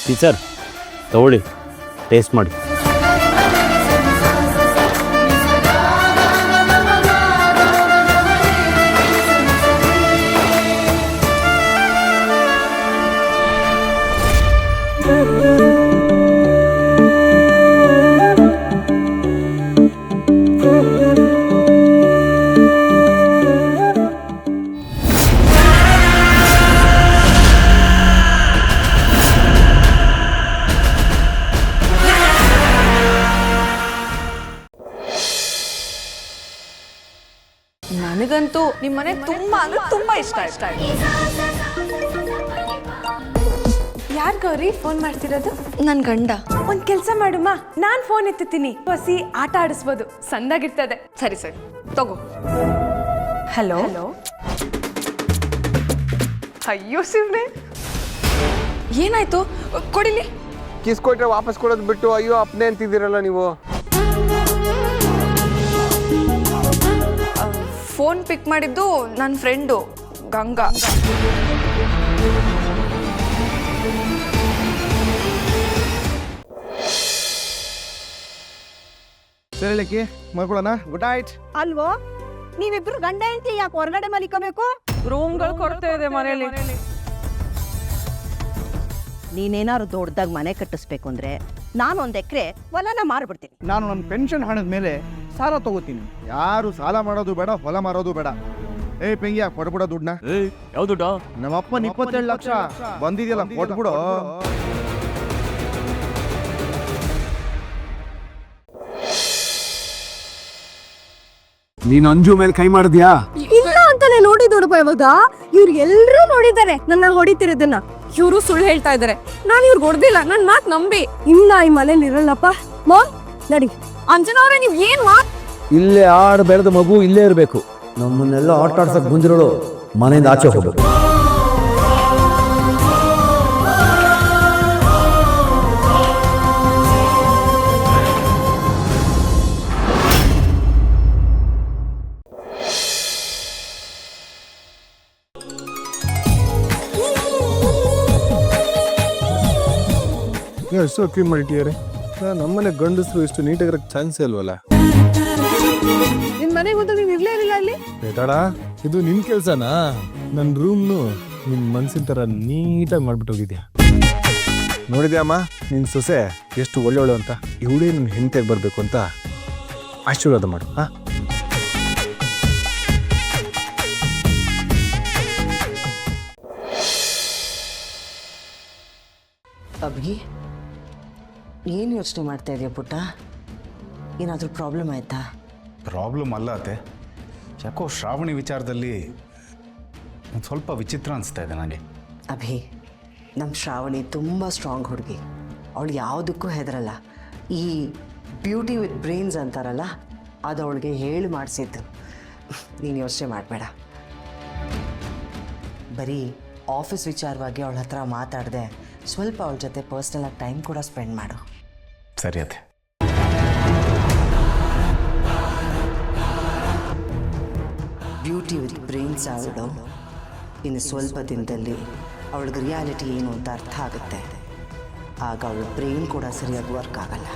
Teacher ತಗೊಳ್ಳಿ, taste ಮಾಡಿ. ನನಗಂತೂ ನಿಮ್ಮನೆ ತುಂಬಾ ಅಂದ್ರೆ ತುಂಬಾ ಇಷ್ಟ ಆಯ್ತು. ಯಾರ್ ಗೌರಿ ಫೋನ್ ಮಾಡ್ತಿರೋದು? ನನ್ ಗಂಡ. ಒಂದ್ ಕೆಲ್ಸ ಮಾಡುಮ್ಮ, ನಾನ್ ಫೋನ್ ಎತ್ತುತ್ತೀನಿ, ಹೊಸಿ ಆಟ ಆಡಿಸ್ಬೋದು, ಸಂದಾಗಿರ್ತದೆ. ಸರಿ ಸರಿ ತಗೋ. ಹಲೋ. ಅಯ್ಯೋ ಶಿವ್ನೆ, ಏನಾಯ್ತು? ಕೊಡಿಲಿ. ಕಿಸ್ ಕೊಟ್ರೆ ವಾಪಸ್ ಕೊಡೋದು ಬಿಟ್ಟು ಅಯ್ಯೋ ಅಪ್ನೆ ಅಂತಿದ್ದೀರಲ್ಲ ನೀವು. ಫೋನ್ ಪಿಕ್ ಮಾಡಿದ್ದು ನನ್ನ ಫ್ರೆಂಡು ಗಂಗಾ. ಸರಿಲಿಕ್ಕೆ ಮಾಡ್ಕೊಳ್ಳೋಣ. Good night. ಅಲ್ವೋ, ನೀವಿಬ್ರು ಗಂಡ ಹೆಂಡತಿ ಯಾಕೆ ಹೊರಗಡೆ ಮಲಿಕೋಬೇಕು? ರೂಮ್ಗಳು ಕೊಡ್ತಾ ಇದೆ ಮನೇಲಿ. ನೀನೇನಾದ್ರು ದೊಡ್ಡದಾಗಿ ಮನೆ ಕಟ್ಟಿಸ್ಬೇಕು ಅಂದ್ರೆ ನಾನೊಂದು ಎಕರೆ ಹೊಲನ ಮಾರ್ಬಿಡ್ತೀನಿ. ನಾನು ನನ್ನ ಪೆನ್ಷನ್ ಹಣದ ಮೇಲೆ ಸಾಲ ತಗೋತೀನಿ. ಯಾರು ಸಾಲ ಮಾಡೋದು ಬೇಡ, ಹೊಲ ಮಾರೋದು ಬೇಡ. ಏ ಪೆಂಗಿಯ ಕೊಡ್ಬಿಡೋ ದುಡ್ಡನ್ನ. ಯಾವ ದುಡ್ಡ? ನಮ್ಮಪ್ಪನ 27 ಲಕ್ಷ ಬಂದಿದೆಯಲ್ಲ, ಕೊಟ್ಬಿಡು. ನೀನ್ ಅಂಜು ಮೇಲೆ ಕೈ ಮಾಡಿದ್ಯಾ? ಇಲ್ಲ ಅಂತಾನೆ ನೋಡಿದೋಡಪ್ಪ. ಇವಾಗ ಇವ್ರು ಎಲ್ರೂ ನೋಡಿದ್ದಾರೆ ನನ್ನ ಹೊಡಿತಿರೋದನ್ನ. ಇವರು ಸುಳ್ಳು ಹೇಳ್ತಾ ಇದಾರೆ. ನಾನು ಇವ್ರಿಗೆ ಹೊಡೆದಿಲ್ಲ, ನನ್ ಮಾತ್ ನಂಬಿ. ಇಲ್ಲ, ಈ ಮನೇಲಿ ಇರಲ್ಲಪ್ಪ. ಮಾಮ್ ನಡಿ. ಅಂಜನಾ ಅವ್ರೆ, ನೀವ್ ಏನ್ ಇಲ್ಲೇ ಆಡ್ ಬೆಳೆದ ಮಗು ಇಲ್ಲೇ ಇರಬೇಕು. ನಮ್ಮನ್ನೆಲ್ಲ ಆಟ ಆಡ್ಸಕ್ ಬಂದಿರೋಳು ಮನೆಯಿಂದ ಆಚೆ ಹೋಗ್ಬೇಕು. ಎಷ್ಟು ಕ್ಲೀನ್ ಮಾಡಿಟ್ಟಿದ್ದಾರೆ. ನಮ್ಮನೆ ಗಂಡಸರು ಇಷ್ಟು ನೀಟಾಗಿರಕ್ಕೆ ಚಾನ್ಸೇ ಇಲ್ವಲ್ಲ. ನಿನ್ ಮನೆಗೆ ಹೋದಾಗ ನೀನ್ ಇರ್ಲೇ ಇರಲಿಲ್ಲ ಅಲ್ಲಿ. ಬೇಟಾಡ, ಇದು ನಿನ್ ಕೆಲ್ಸನಾ? ನನ್ನ ರೂಮ್ನು ನಿನ್ ಮನ್ಸಿನ ತರ ನೀಟಾಗಿ ಮಾಡ್ಬಿಟ್ಟು ಹೋಗಿದ್ಯಾ. ನೋಡಿದ್ಯಾಮ್ಮ ನಿನ್ ಸೊಸೆ ಎಷ್ಟು ಒಳ್ಳೆಯವಳು ಅಂತ. ಇವಳೇ ನನ್ನ ಹೆಂಡತಿಯಾಗಿ ಬರ್ಬೇಕು ಅಂತ ಆಶೀರ್ವಾದ ಮಾಡು. ಅಭಿ, ಏನು ಯೋಚನೆ ಮಾಡ್ತಾ ಇದೆಯಾ ಪುಟ್ಟ? ಏನಾದರೂ ಪ್ರಾಬ್ಲಮ್ ಆಯಿತಾ? ಪ್ರಾಬ್ಲಮ್ ಅಲ್ಲ ಅತ್ತೆ, ಯಾಕೋ ಶ್ರಾವಣಿ ವಿಚಾರದಲ್ಲಿ ಒಂದು ಸ್ವಲ್ಪ ವಿಚಿತ್ರ ಅನಿಸ್ತಾ ಇದೆ ನನಗೆ. ಅಭಿ, ನಮ್ಮ ಶ್ರಾವಣಿ ತುಂಬ ಸ್ಟ್ರಾಂಗ್ ಹುಡುಗಿ. ಅವಳು ಯಾವುದಕ್ಕೂ ಹೆದರಲ್ಲ. ಈ ಬ್ಯೂಟಿ ವಿತ್ ಬ್ರೈನ್ಸ್ ಅಂತಾರಲ್ಲ, ಅದು ಅವಳಿಗೆ ಹೇಳಿ ಮಾಡಿಸಿದ್ದು. ನೀನು ಯೋಚನೆ ಮಾಡಬೇಡ. ಬರೀ ಆಫೀಸ್ ವಿಚಾರವಾಗಿ ಅವಳ ಹತ್ರ ಮಾತಾಡಿದೆ, ಸ್ವಲ್ಪ ಅವಳ ಜೊತೆ ಪರ್ಸ್ನಲಾಗಿ ಟೈಮ್ ಕೂಡ ಸ್ಪೆಂಡ್ ಮಾಡು. ಸರಿ ಅತ್ತೆ. ಬ್ಯೂಟಿ ವಿತ್ ಬ್ರೈನ್ಸ್ ಅವಳು ಇನ್ನು ಸ್ವಲ್ಪ ದಿನದಲ್ಲಿ ಅವಳಿಗೆ ರಿಯಾಲಿಟಿ ಏನು ಅಂತ ಅರ್ಥ ಆಗುತ್ತೆ. ಆಗ ಅವಳ ಬ್ರೈನ್ ಕೂಡ ಸರಿಯಾಗಿ ವರ್ಕ್ ಆಗಲ್ಲ.